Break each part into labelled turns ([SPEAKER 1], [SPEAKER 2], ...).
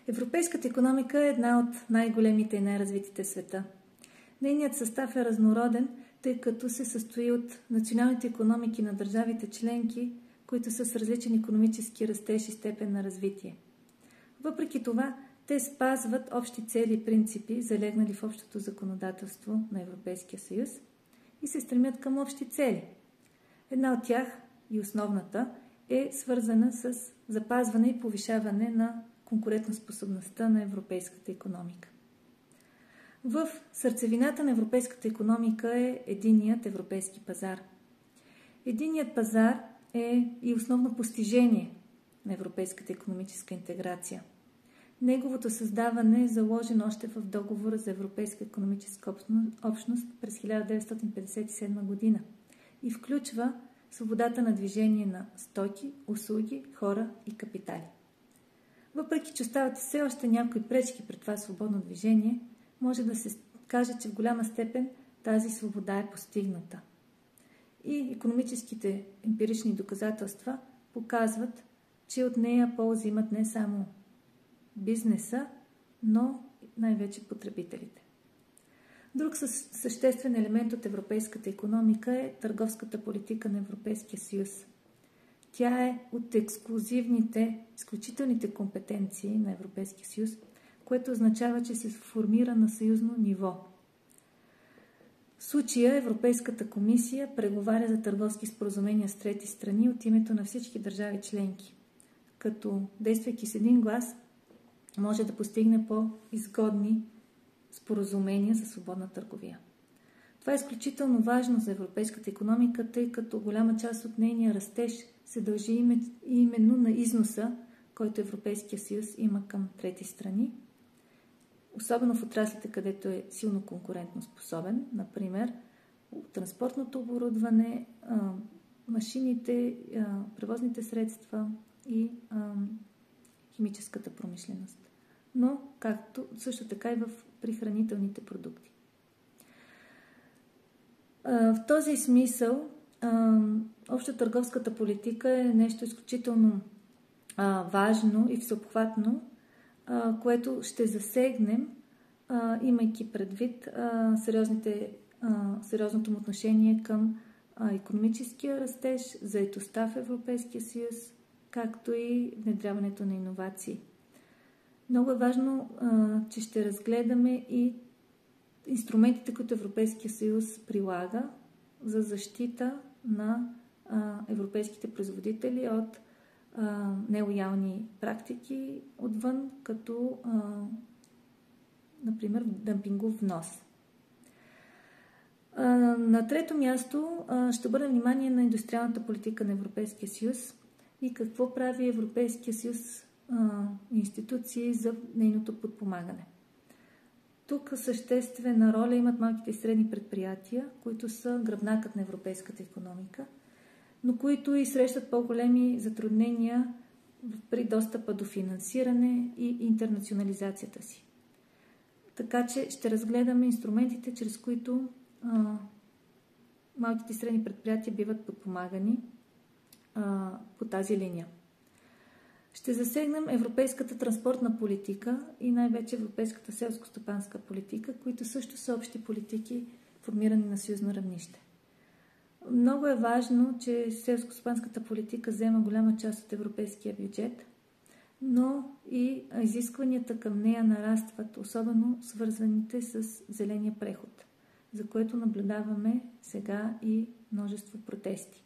[SPEAKER 1] Европейската икономика е една от най-големите и най-развитите в света. Нейният състав е разнороден, тъй като се състои от националните икономики на държавите членки, които са с различен икономически растеж и степен на развитие. Въпреки това, те спазват общи цели и принципи, залегнали в общото законодателство на Европейския съюз и се стремят към общи цели. Една от тях, и основната, е свързана с запазване и повишаване на конкурентоспособността на европейската икономика. В сърцевината на европейската икономика е единният европейски пазар. Единният пазар е и основно постижение на европейската икономическа интеграция. Неговото създаване е заложено още в договора за Европейска икономическа общност през 1957 година и включва свободата на движение на стоки, услуги, хора и капитали. Въпреки че остават все още някои пречки пред това свободно движение, може да се каже, че в голяма степен тази свобода е постигната. И икономическите емпирични доказателства показват, че от нея полза имат не само бизнеса, но най-вече потребителите. Друг съществен елемент от европейската икономика е търговската политика на Европейския съюз. Тя е от изключителните компетенции на Европейския съюз, което означава, че се формира на съюзно ниво. В случая Европейската комисия преговаря за търговски споразумения с трети страни от името на всички държави членки, като действайки с един глас може да постигне по-изгодни споразумения за свободна търговия. Това е изключително важно за европейската икономика, тъй като голяма част от нейния растеж се дължи именно на износа, който Европейския съюз има към трети страни, особено в отраслите, където е силно конкурентно способен, например транспортното оборудване, машините, превозните средства и химическата промишленост. Но както също така и при хранителните продукти. В този смисъл общотърговската политика е нещо изключително важно и всеобхватно, което ще засегнем, имайки предвид сериозното му отношение към икономическия растеж, заетостта в Европейския съюз, както и внедряването на иновации. Много е важно, че ще разгледаме и инструментите, които Европейския съюз прилага за защита на европейските производители от нелоялни практики отвън, като например дъмпингов внос. На трето място ще обърнем внимание на индустриалната политика на Европейския съюз и какво прави Европейския съюз институции за нейното подпомагане. Тук съществена роля имат малките и средни предприятия, които са гръбнакът на европейската икономика, но които и срещат по-големи затруднения при достъпа до финансиране и интернационализацията си. Така че ще разгледаме инструментите, чрез които малките и средни предприятия биват подпомагани по тази линия. Ще засегнем европейската транспортна политика и най-вече европейската селско-стопанска политика, които също са общи политики, формирани на съюзно равнище. Много е важно, че селско-стопанската политика взема голяма част от европейския бюджет, но и изискванията към нея нарастват, особено свързаните с зеления преход, за което наблюдаваме сега и множество протести.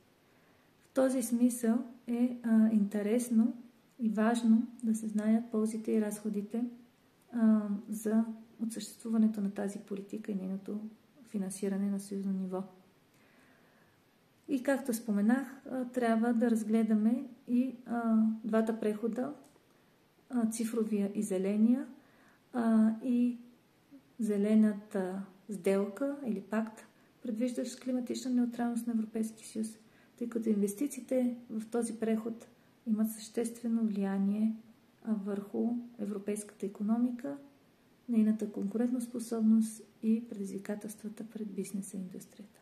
[SPEAKER 1] В този смисъл е интересно и важно да се знаят ползите и разходите от съществуването на тази политика и нейното финансиране на съюзно ниво. И както споменах, трябва да разгледаме и двата прехода, цифровия и зеления, и зелената сделка или пакт, предвиждащ климатична неутралност на Европейския съюз, тъй като инвестициите в този преход имат съществено влияние върху европейската икономика, нейната конкурентоспособност и предизвикателствата пред бизнеса и индустрията.